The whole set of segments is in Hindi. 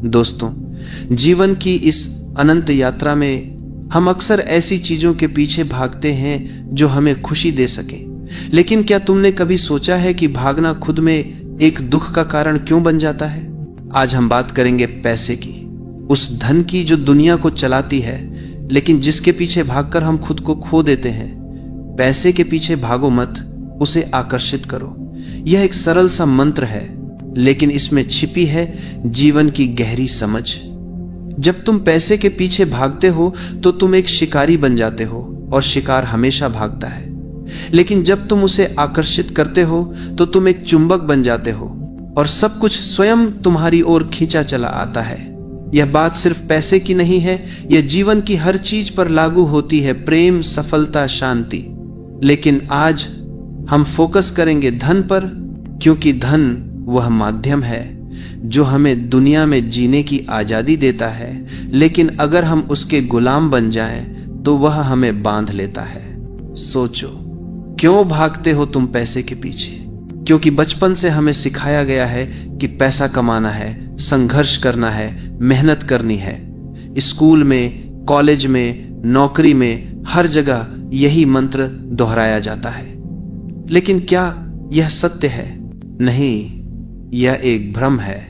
दोस्तों, जीवन की इस अनंत यात्रा में हम अक्सर ऐसी चीजों के पीछे भागते हैं जो हमें खुशी दे सके, लेकिन क्या तुमने कभी सोचा है कि भागना खुद में एक दुख का कारण क्यों बन जाता है? आज हम बात करेंगे पैसे की, उस धन की जो दुनिया को चलाती है, लेकिन जिसके पीछे भागकर हम खुद को खो देते हैं। पैसे के पीछे भागो मत, उसे आकर्षित करो। यह एक सरल सा मंत्र है, लेकिन इसमें छिपी है जीवन की गहरी समझ। जब तुम पैसे के पीछे भागते हो तो तुम एक शिकारी बन जाते हो, और शिकार हमेशा भागता है। लेकिन जब तुम उसे आकर्षित करते हो तो तुम एक चुंबक बन जाते हो, और सब कुछ स्वयं तुम्हारी ओर खींचा चला आता है। यह बात सिर्फ पैसे की नहीं है, यह जीवन की हर चीज पर लागू होती है, प्रेम, सफलता, शांति। लेकिन आज हम फोकस करेंगे धन पर, क्योंकि धन वह माध्यम है जो हमें दुनिया में जीने की आजादी देता है, लेकिन अगर हम उसके गुलाम बन जाएं तो वह हमें बांध लेता है। सोचो, क्यों भागते हो तुम पैसे के पीछे? क्योंकि बचपन से हमें सिखाया गया है कि पैसा कमाना है, संघर्ष करना है, मेहनत करनी है। स्कूल में, कॉलेज में, नौकरी में, हर जगह यही मंत्र दोहराया जाता है। लेकिन क्या यह सत्य है? नहीं, यह एक भ्रम है।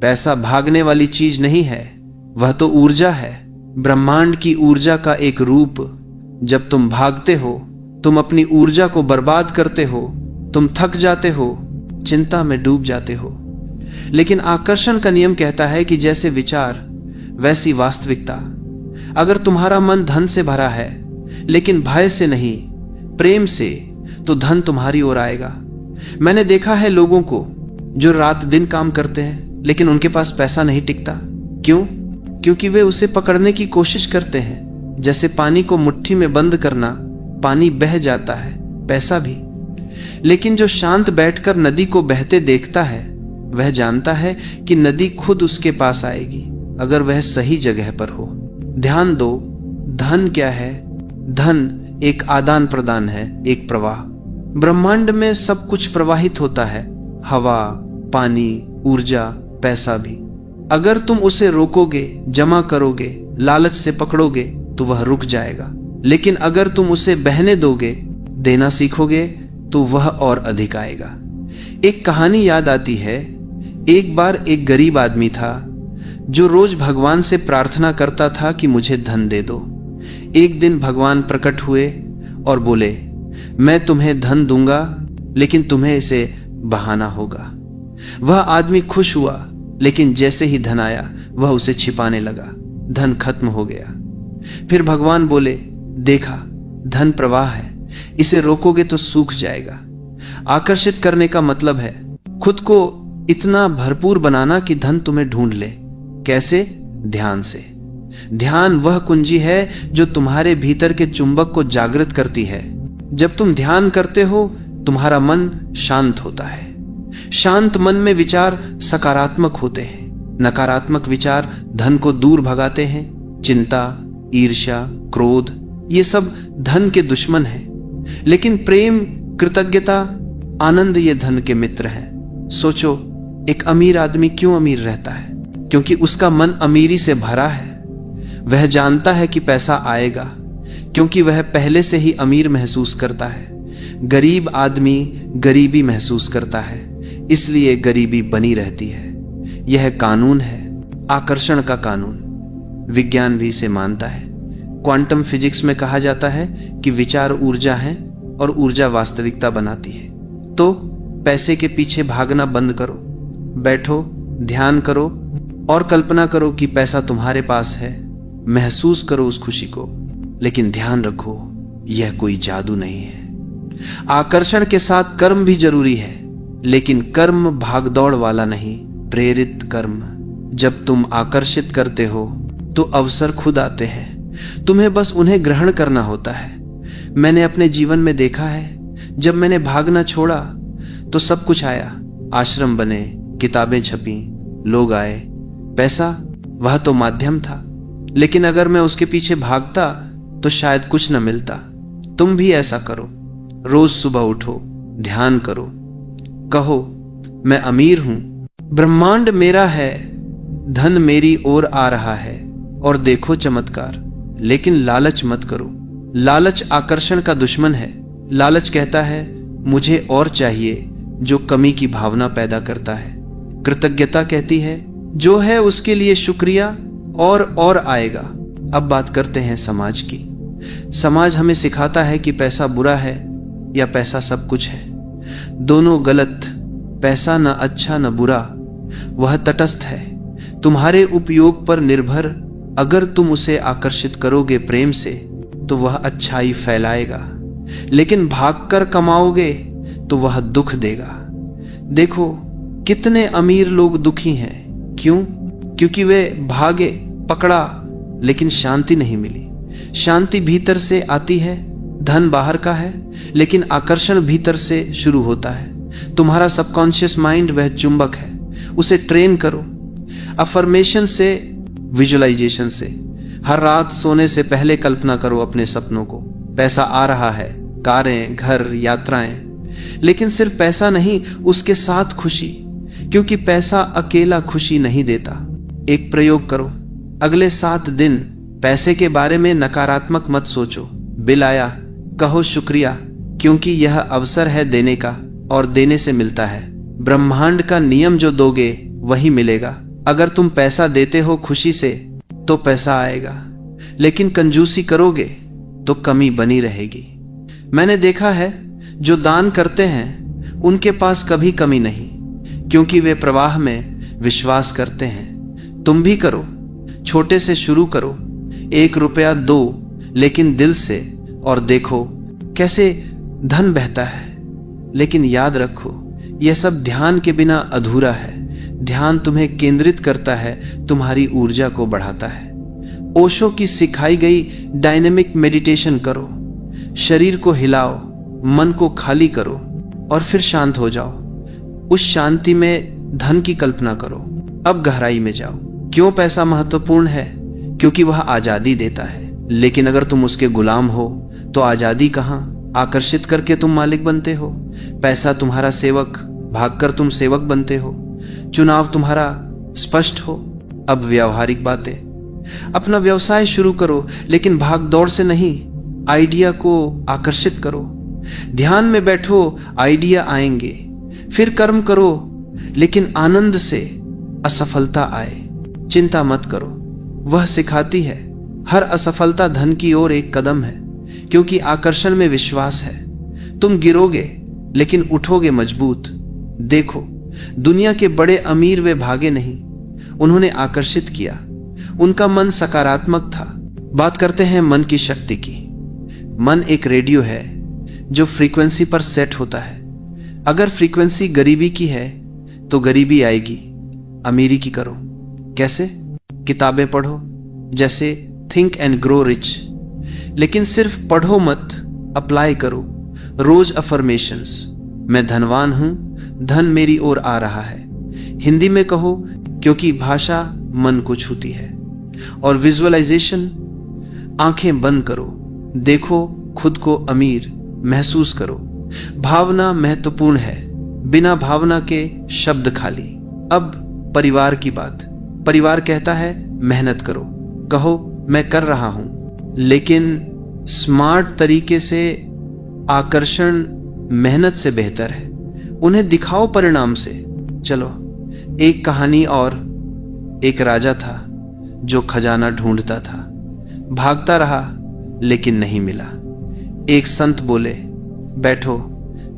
पैसा भागने वाली चीज नहीं है, वह तो ऊर्जा है, ब्रह्मांड की ऊर्जा का एक रूप। जब तुम भागते हो, तुम अपनी ऊर्जा को बर्बाद करते हो, तुम थक जाते हो, चिंता में डूब जाते हो। लेकिन आकर्षण का नियम कहता है कि जैसे विचार वैसी वास्तविकता। अगर तुम्हारा मन धन से भरा है, लेकिन भय से नहीं, प्रेम से, तो धन तुम्हारी ओर आएगा। मैंने देखा है लोगों को जो रात दिन काम करते हैं, लेकिन उनके पास पैसा नहीं टिकता। क्यों? क्योंकि वे उसे पकड़ने की कोशिश करते हैं। जैसे पानी को मुट्ठी में बंद करना, पानी बह जाता है, पैसा भी। लेकिन जो शांत बैठकर नदी को बहते देखता है, वह जानता है कि नदी खुद उसके पास आएगी, अगर वह सही जगह पर हो। ध्यान दो, धन क्या है? धन एक आदान प्रदान है, एक प्रवाह। ब्रह्मांड में सब कुछ प्रवाहित होता है, हवा, पानी, ऊर्जा, पैसा भी। अगर तुम उसे रोकोगे, जमा करोगे, लालच से पकड़ोगे, तो वह रुक जाएगा। लेकिन अगर तुम उसे बहने दोगे, देना सीखोगे, तो वह और अधिक आएगा। एक कहानी याद आती है। एक बार एक गरीब आदमी था जो रोज भगवान से प्रार्थना करता था कि मुझे धन दे दो। एक दिन भगवान प्रकट हुए और बोले, मैं तुम्हें धन दूंगा, लेकिन तुम्हें इसे बहाना होगा। वह आदमी खुश हुआ, लेकिन जैसे ही धन आया वह उसे छिपाने लगा। धन खत्म हो गया। फिर भगवान बोले, देखा, धन प्रवाह है, इसे रोकोगे तो सूख जाएगा। आकर्षित करने का मतलब है खुद को इतना भरपूर बनाना कि धन तुम्हें ढूंढ ले। कैसे? ध्यान से। ध्यान वह कुंजी है जो तुम्हारे भीतर के चुंबक को जागृत करती है। जब तुम ध्यान करते हो, तुम्हारा मन शांत होता है। शांत मन में विचार सकारात्मक होते हैं। नकारात्मक विचार धन को दूर भगाते हैं। चिंता, ईर्ष्या, क्रोध, ये सब धन के दुश्मन हैं। लेकिन प्रेम, कृतज्ञता, आनंद ये धन के मित्र हैं। सोचो, एक अमीर आदमी क्यों अमीर रहता है? क्योंकि उसका मन अमीरी से भरा है। वह जानता है कि पैसा आएगा, क्योंकि वह पहले से ही अमीर महसूस करता है। गरीब आदमी गरीबी महसूस करता है, इसलिए गरीबी बनी रहती है। यह कानून है, आकर्षण का कानून। विज्ञान भी इसे मानता है। क्वांटम फिजिक्स में कहा जाता है कि विचार ऊर्जा है और ऊर्जा वास्तविकता बनाती है। तो पैसे के पीछे भागना बंद करो, बैठो, ध्यान करो और कल्पना करो कि पैसा तुम्हारे पास है। महसूस करो उस खुशी को, लेकिन ध्यान रखो, यह कोई जादू नहीं है। आकर्षण के साथ कर्म भी जरूरी है, लेकिन कर्म भागदौड़ वाला नहीं, प्रेरित कर्म। जब तुम आकर्षित करते हो तो अवसर खुद आते हैं, तुम्हें बस उन्हें ग्रहण करना होता है। मैंने अपने जीवन में देखा है, जब मैंने भागना छोड़ा तो सब कुछ आया। आश्रम बने, किताबें छपी, लोग आए। पैसा वह तो माध्यम था, लेकिन अगर मैं उसके पीछे भागता तो शायद कुछ न मिलता। तुम भी ऐसा करो। रोज सुबह उठो, ध्यान करो, कहो, मैं अमीर हूं, ब्रह्मांड मेरा है, धन मेरी ओर आ रहा है और देखो चमत्कार। लेकिन लालच मत करो। लालच आकर्षण का दुश्मन है। लालच कहता है मुझे और चाहिए, जो कमी की भावना पैदा करता है। कृतज्ञता कहती है जो है उसके लिए शुक्रिया और आएगा। अब बात करते हैं समाज की। समाज हमें सिखाता है कि पैसा बुरा है या पैसा सब कुछ है। दोनों गलत। पैसा न अच्छा न बुरा, वह तटस्थ है, तुम्हारे उपयोग पर निर्भर। अगर तुम उसे आकर्षित करोगे प्रेम से तो वह अच्छाई फैलाएगा, लेकिन भागकर कमाओगे तो वह दुख देगा। देखो कितने अमीर लोग दुखी हैं। क्यों? क्योंकि वे भागे, पकड़ा, लेकिन शांति नहीं मिली। शांति भीतर से आती है। धन बाहर का है, लेकिन आकर्षण भीतर से शुरू होता है। तुम्हारा सबकॉन्शियस माइंड वह चुंबक है, उसे ट्रेन करो। अफर्मेशन से, विजुअलाइजेशन से। हर रात सोने से पहले कल्पना करो अपने सपनों को। पैसा आ रहा है, कारें, घर, यात्राएं। लेकिन सिर्फ पैसा नहीं, उसके साथ खुशी, क्योंकि पैसा अकेला खुशी नहीं देता। एक प्रयोग करो। अगले 7 दिन पैसे के बारे में नकारात्मक मत सोचो। बिल आया, कहो शुक्रिया, क्योंकि यह अवसर है देने का, और देने से मिलता है। ब्रह्मांड का नियम जो दोगे वही मिलेगा। अगर तुम पैसा देते हो खुशी से तो पैसा आएगा, लेकिन कंजूसी करोगे तो कमी बनी रहेगी। मैंने देखा है जो दान करते हैं उनके पास कभी कमी नहीं, क्योंकि वे प्रवाह में विश्वास करते हैं। तुम भी करो, छोटे से शुरू करो। 1 रुपया दो, लेकिन दिल से, और देखो कैसे धन बहता है। लेकिन याद रखो, यह सब ध्यान के बिना अधूरा है। ध्यान तुम्हें केंद्रित करता है, तुम्हारी ऊर्जा को बढ़ाता है। ओशो की सिखाई गई डायनेमिक मेडिटेशन करो। शरीर को हिलाओ, मन को खाली करो, और फिर शांत हो जाओ। उस शांति में धन की कल्पना करो। अब गहराई में जाओ। क्यों पैसा महत्वपूर्ण है? क्योंकि वह आजादी देता है। लेकिन अगर तुम उसके गुलाम हो तो आजादी कहां? आकर्षित करके तुम मालिक बनते हो, पैसा तुम्हारा सेवक, भागकर तुम सेवक बनते हो। चुनाव तुम्हारा स्पष्ट हो। अब व्यवहारिक बातें। अपना व्यवसाय शुरू करो, लेकिन भाग दौड़ से नहीं, आइडिया को आकर्षित करो। ध्यान में बैठो, आइडिया आएंगे। फिर कर्म करो, लेकिन आनंद से। असफलता आए, चिंता मत करो, वह सिखाती है हर असफलता धन की ओर एक कदम है, क्योंकि आकर्षण में विश्वास है। तुम गिरोगे लेकिन उठोगे मजबूत। देखो दुनिया के बड़े अमीर वे भागे नहीं, उन्होंने आकर्षित किया। उनका मन सकारात्मक था। बात करते हैं मन की शक्ति की। मन एक रेडियो है जो फ्रीक्वेंसी पर सेट होता है। अगर फ्रीक्वेंसी गरीबी की है तो गरीबी आएगी। अमीरी की करो। कैसे? किताबें पढ़ो, जैसे थिंक एंड ग्रो रिच। लेकिन सिर्फ पढ़ो मत, अप्लाई करो। रोज अफर्मेशंस। मैं धनवान हूं, धन मेरी ओर आ रहा है। हिंदी में कहो, क्योंकि भाषा मन को छूती है। और विजुअलाइजेशन, आंखें बंद करो, देखो खुद को अमीर महसूस करो। भावना महत्वपूर्ण है, बिना भावना के शब्द खाली। अब परिवार की बात। परिवार कहता है मेहनत करो। कहो मैं कर रहा हूं, लेकिन स्मार्ट तरीके से। आकर्षण मेहनत से बेहतर है। उन्हें दिखाओ परिणाम से। चलो एक कहानी और। एक राजा था जो खजाना ढूंढता था, भागता रहा लेकिन नहीं मिला। एक संत बोले, बैठो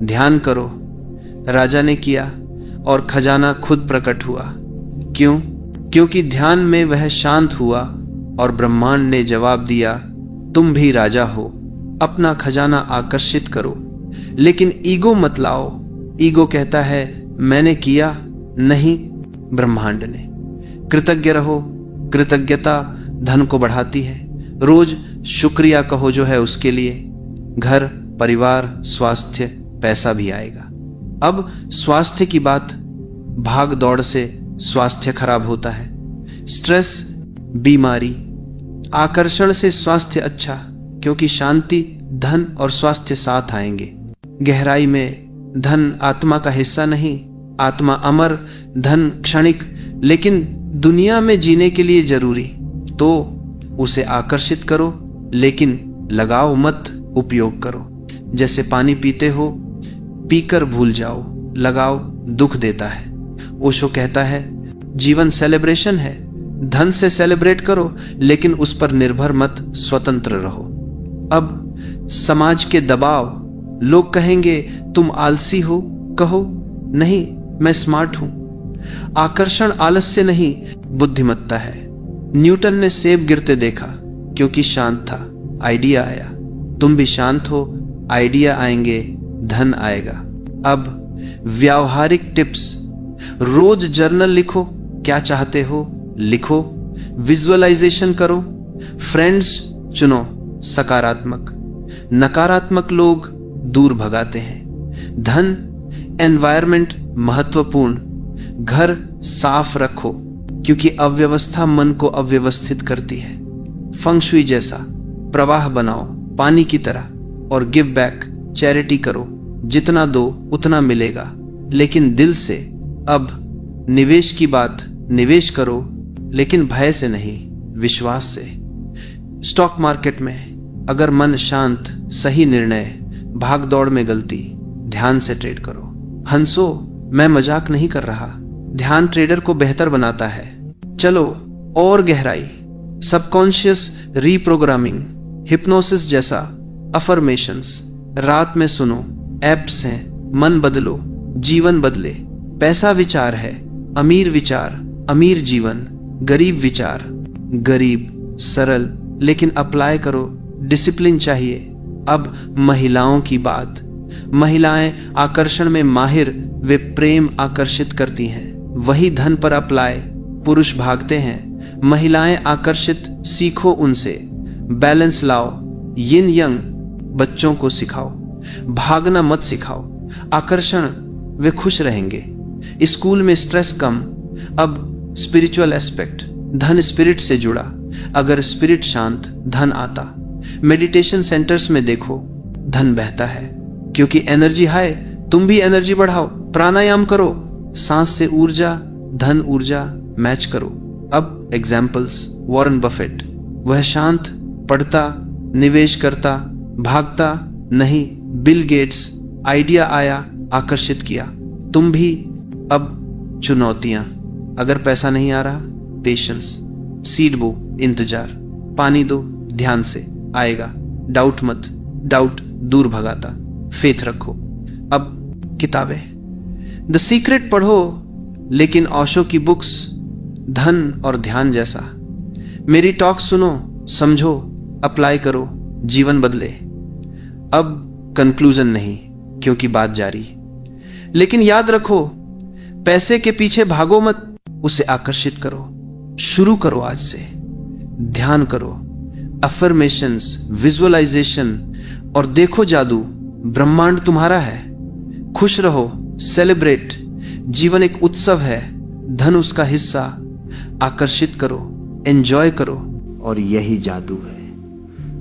ध्यान करो। राजा ने किया और खजाना खुद प्रकट हुआ। क्यों? क्योंकि ध्यान में वह शांत हुआ और ब्रह्मांड ने जवाब दिया, तुम भी राजा हो, अपना खजाना आकर्षित करो, लेकिन ईगो मत लाओ। ईगो कहता है मैंने किया, नहीं ब्रह्मांड ने। कृतज्ञ रहो। कृतज्ञता धन को बढ़ाती है। रोज शुक्रिया कहो जो है उसके लिए। घर, परिवार, स्वास्थ्य, पैसा भी आएगा। अब स्वास्थ्य की बात। भाग दौड़ से स्वास्थ्य खराब होता है। स्ट्रेस, बीमारी। आकर्षण से स्वास्थ्य अच्छा, क्योंकि शांति, धन और स्वास्थ्य साथ आएंगे। गहराई में धन आत्मा का हिस्सा नहीं। आत्मा अमर, धन क्षणिक, लेकिन दुनिया में जीने के लिए जरूरी, तो उसे आकर्षित करो, लेकिन लगाओ मत, उपयोग करो। जैसे पानी पीते हो, पीकर भूल जाओ, लगाओ दुख देता है। ओशो कहता है जीवन सेलिब्रेशन है, धन से सेलिब्रेट करो, लेकिन उस पर निर्भर मत, स्वतंत्र रहो। अब समाज के दबाव, लोग कहेंगे तुम आलसी हो, कहो नहीं मैं स्मार्ट हूं। आकर्षण आलस्य नहीं, बुद्धिमत्ता है। न्यूटन ने सेब गिरते देखा क्योंकि शांत था, आइडिया आया। तुम भी शांत हो, आइडिया आएंगे, धन आएगा। अब व्यावहारिक टिप्स, रोज जर्नल लिखो, क्या चाहते हो लिखो, विजुअलाइजेशन करो, फ्रेंड्स चुनो सकारात्मक, नकारात्मक लोग दूर भगाते हैं। धन, एनवायरमेंट महत्वपूर्ण, घर साफ रखो क्योंकि अव्यवस्था मन को अव्यवस्थित करती है। फंग शुई जैसा प्रवाह बनाओ पानी की तरह, और गिव बैक, चैरिटी करो, जितना दो उतना मिलेगा, लेकिन दिल से। अब निवेश की बात, निवेश करो लेकिन भय से नहीं, विश्वास से। स्टॉक मार्केट में अगर मन शांत, सही निर्णय, भाग दौड़ में गलती, ध्यान से ट्रेड करो। हंसो, मैं मजाक नहीं कर रहा, ध्यान ट्रेडर को बेहतर बनाता है। चलो और गहराई, सबकॉन्शियस रीप्रोग्रामिंग, हिप्नोसिस जैसा, अफर्मेशंस रात में सुनो, एप्स हैं, मन बदलो, जीवन बदले। पैसा विचार है, अमीर विचार, अमीर जीवन, गरीब विचार, गरीब, सरल, लेकिन अप्लाई करो, डिसिप्लिन चाहिए। अब महिलाओं की बात, महिलाएं आकर्षण में माहिर, वे प्रेम आकर्षित करती हैं, वही धन पर अप्लाई, पुरुष भागते हैं, महिलाएं आकर्षित, सीखो उनसे, बैलेंस लाओ, यिन यंग, बच्चों को सिखाओ, भागना मत सिखाओ, आकर्षण, वे खुश रहेंगे। स्कूल में स्ट्रेस कम। अब स्पिरिचुअल एस्पेक्ट, धन स्पिरिट से जुड़ा, अगर स्पिरिट शांत, धन आता। मेडिटेशन सेंटर्स में देखो, धन बहता है क्योंकि एनर्जी हाई, तुम भी एनर्जी बढ़ाओ, प्राणायाम करो, सांस से ऊर्जा, धन ऊर्जा मैच करो। अब एग्जाम्पल्स, वॉरेन बफेट, वह शांत, पढ़ता, निवेश करता, भागता नहीं। बिल गेट्स, आइडिया आया, आकर्षित किया। तुम भी। अब चुनौतियां, अगर पैसा नहीं आ रहा, पेशेंस, सीड बो, इंतजार, पानी दो, ध्यान से, आएगा। डाउट मत, डाउट दूर भगाता, फेथ रखो। अब किताबें, द सीक्रेट पढ़ो, लेकिन ओशो की बुक्स, धन और ध्यान जैसा। मेरी टॉक सुनो, समझो, अप्लाई करो, जीवन बदले। अब कंक्लूजन नहीं, क्योंकि बात जारी। लेकिन याद रखो, पैसे के पीछे भागो मत, उसे आकर्षित करो। शुरू करो आज से, ध्यान करो, अफर्मेशंस, विजुअलाइजेशन, और देखो जादू, ब्रह्मांड तुम्हारा है। खुश रहो, सेलिब्रेट, जीवन एक उत्सव है, धन उसका हिस्सा। आकर्षित करो, एंजॉय करो, और यही जादू है।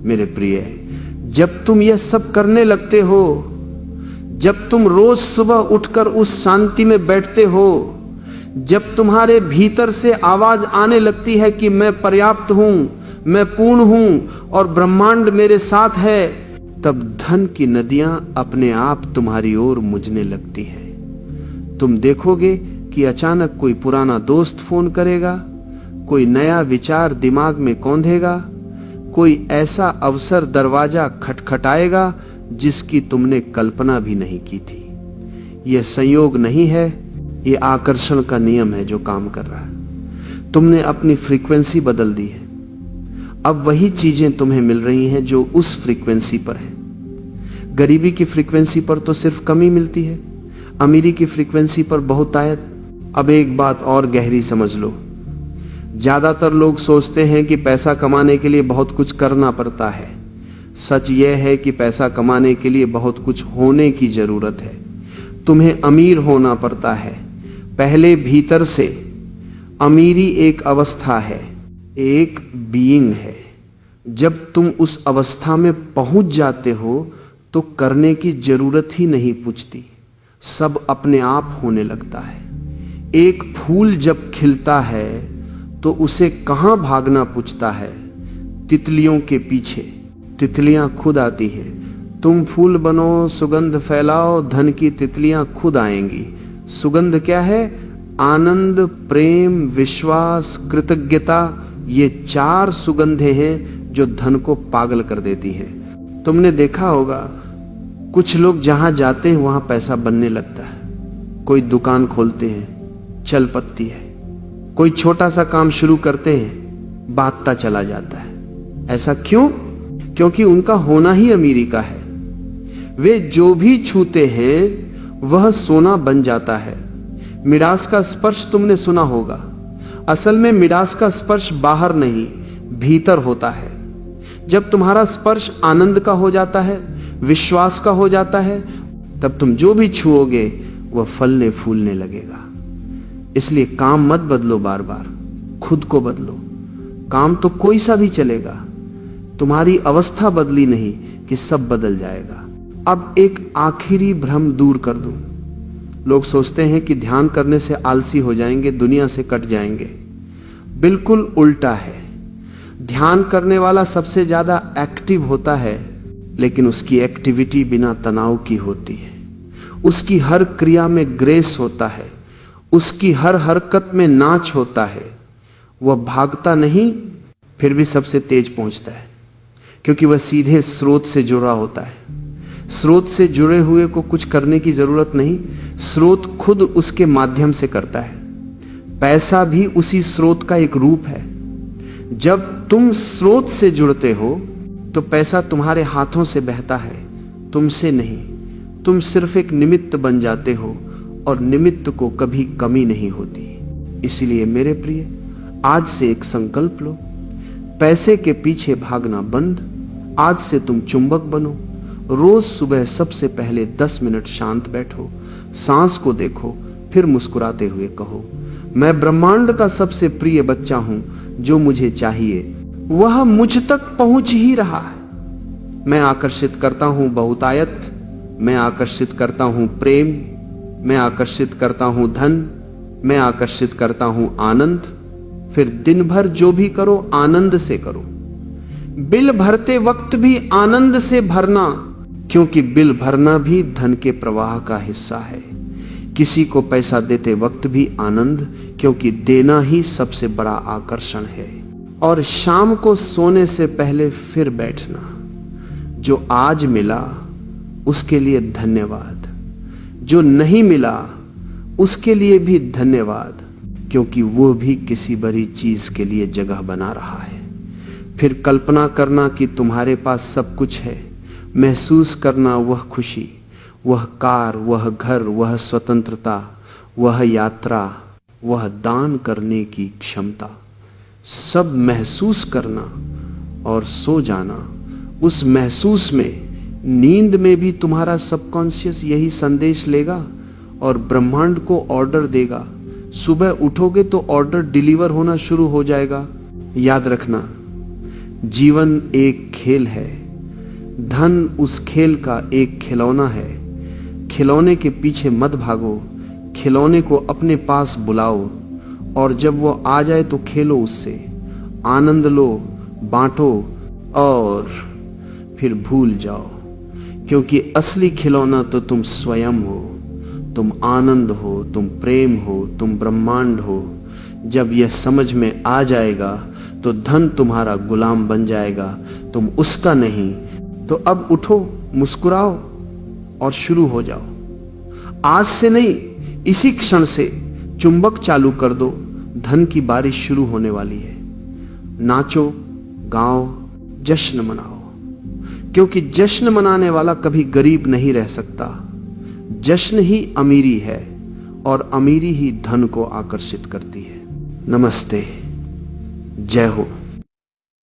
मेरे प्रिय, जब तुम यह सब करने लगते हो, जब तुम रोज सुबह उठकर उस शांति में बैठते हो, जब तुम्हारे भीतर से आवाज आने लगती है कि मैं पर्याप्त हूं, मैं पूर्ण हूं और ब्रह्मांड मेरे साथ है, तब धन की नदियां अपने आप तुम्हारी ओर मुझने लगती है। तुम देखोगे कि अचानक कोई पुराना दोस्त फोन करेगा, कोई नया विचार दिमाग में कौंधेगा, कोई ऐसा अवसर दरवाजा खटखटाएगा जिसकी तुमने कल्पना भी नहीं की थी। यह संयोग नहीं है, यह आकर्षण का नियम है जो काम कर रहा है। तुमने अपनी फ्रीक्वेंसी बदल दी है, अब वही चीजें तुम्हें मिल रही हैं जो उस फ्रीक्वेंसी पर है। गरीबी की फ्रीक्वेंसी पर तो सिर्फ कमी मिलती है, अमीरी की फ्रीक्वेंसी पर बहुतायत। अब एक बात और गहरी समझ लो, ज्यादातर लोग सोचते हैं कि पैसा कमाने के लिए बहुत कुछ करना पड़ता है। सच यह है कि पैसा कमाने के लिए बहुत कुछ होने की जरूरत है। तुम्हें अमीर होना पड़ता है पहले भीतर से। अमीरी एक अवस्था है, एक बीइंग है। जब तुम उस अवस्था में पहुंच जाते हो तो करने की जरूरत ही नहीं पूछती, सब अपने आप होने लगता है। एक फूल जब खिलता है तो उसे कहां भागना पूछता है? तितलियों के पीछे। तितलियां खुद आती हैं। तुम फूल बनो, सुगंध फैलाओ, धन की तितलियां खुद आएंगी। सुगंध क्या है? आनंद, प्रेम, विश्वास, कृतज्ञता। ये 4 सुगंधें हैं जो धन को पागल कर देती हैं। तुमने देखा होगा कुछ लोग जहां जाते हैं वहां पैसा बनने लगता है। कोई दुकान खोलते हैं, चल पड़ती है। कोई छोटा सा काम शुरू करते हैं, बांटता चला जाता है। ऐसा क्यों? क्योंकि उनका होना ही अमीरी का है। वे जो भी छूते हैं वह सोना बन जाता है। मिडास का स्पर्श तुमने सुना होगा। असल में मिडास का स्पर्श बाहर नहीं, भीतर होता है। जब तुम्हारा स्पर्श आनंद का हो जाता है, विश्वास का हो जाता है, तब तुम जो भी छुओगे वह फलने फूलने लगेगा। इसलिए काम मत बदलो बार बार, खुद को बदलो। काम तो कोई सा भी चलेगा, तुम्हारी अवस्था बदली नहीं कि सब बदल जाएगा। अब एक आखिरी भ्रम दूर कर दूं। लोग सोचते हैं कि ध्यान करने से आलसी हो जाएंगे, दुनिया से कट जाएंगे। बिल्कुल उल्टा है। ध्यान करने वाला सबसे ज्यादा एक्टिव होता है, लेकिन उसकी एक्टिविटी बिना तनाव की होती है। उसकी हर क्रिया में ग्रेस होता है, उसकी हर हरकत में नाच होता है। वह भागता नहीं, फिर भी सबसे तेज पहुंचता है, क्योंकि वह सीधे स्रोत से जुड़ा होता है। स्रोत से जुड़े हुए को कुछ करने की जरूरत नहीं, स्रोत खुद उसके माध्यम से करता है। पैसा भी उसी स्रोत का एक रूप है। जब तुम स्रोत से जुड़ते हो तो पैसा तुम्हारे हाथों से बहता है, तुमसे नहीं। तुम सिर्फ एक निमित्त बन जाते हो, और निमित्त को कभी कमी नहीं होती। इसलिए मेरे प्रिय, आज से एक संकल्प लो, पैसे के पीछे भागना बंद। आज से तुम चुंबक बनो। रोज सुबह सबसे पहले 10 मिनट शांत बैठो, सांस को देखो, फिर मुस्कुराते हुए कहो, मैं ब्रह्मांड का सबसे प्रिय बच्चा हूं। जो मुझे चाहिए वह मुझ तक पहुंच ही रहा है। मैं आकर्षित करता हूं बहुतायत, मैं आकर्षित करता हूं प्रेम, मैं आकर्षित करता हूं धन, मैं आकर्षित करता हूं आनंद। फिर दिन भर जो भी करो आनंद से करो। बिल भरते वक्त भी आनंद से भरना, क्योंकि बिल भरना भी धन के प्रवाह का हिस्सा है। किसी को पैसा देते वक्त भी आनंद, क्योंकि देना ही सबसे बड़ा आकर्षण है। और शाम को सोने से पहले फिर बैठना। जो आज मिला उसके लिए धन्यवाद, जो नहीं मिला उसके लिए भी धन्यवाद, क्योंकि वो भी किसी बड़ी चीज के लिए जगह बना रहा है। फिर कल्पना करना कि तुम्हारे पास सब कुछ है, महसूस करना वह खुशी, वह कार, वह घर, वह स्वतंत्रता, वह यात्रा, वह दान करने की क्षमता, सब महसूस करना और सो जाना। उस महसूस में, नींद में भी तुम्हारा सबकॉन्शियस यही संदेश लेगा और ब्रह्मांड को ऑर्डर देगा। सुबह उठोगे तो ऑर्डर डिलीवर होना शुरू हो जाएगा। याद रखना, जीवन एक खेल है, धन उस खेल का एक खिलौना है। खिलौने के पीछे मत भागो, खिलौने को अपने पास बुलाओ, और जब वो आ जाए तो खेलो उससे, आनंद लो, बांटो और फिर भूल जाओ। क्योंकि असली खिलौना तो तुम स्वयं हो। तुम आनंद हो, तुम प्रेम हो, तुम ब्रह्मांड हो। जब यह समझ में आ जाएगा तो धन तुम्हारा गुलाम बन जाएगा, तुम उसका नहीं। तो अब उठो, मुस्कुराओ और शुरू हो जाओ। आज से नहीं, इसी क्षण से चुंबक चालू कर दो। धन की बारिश शुरू होने वाली है। नाचो, गाओ, जश्न मनाओ, क्योंकि जश्न मनाने वाला कभी गरीब नहीं रह सकता। जश्न ही अमीरी है, और अमीरी ही धन को आकर्षित करती है। नमस्ते, जय हो।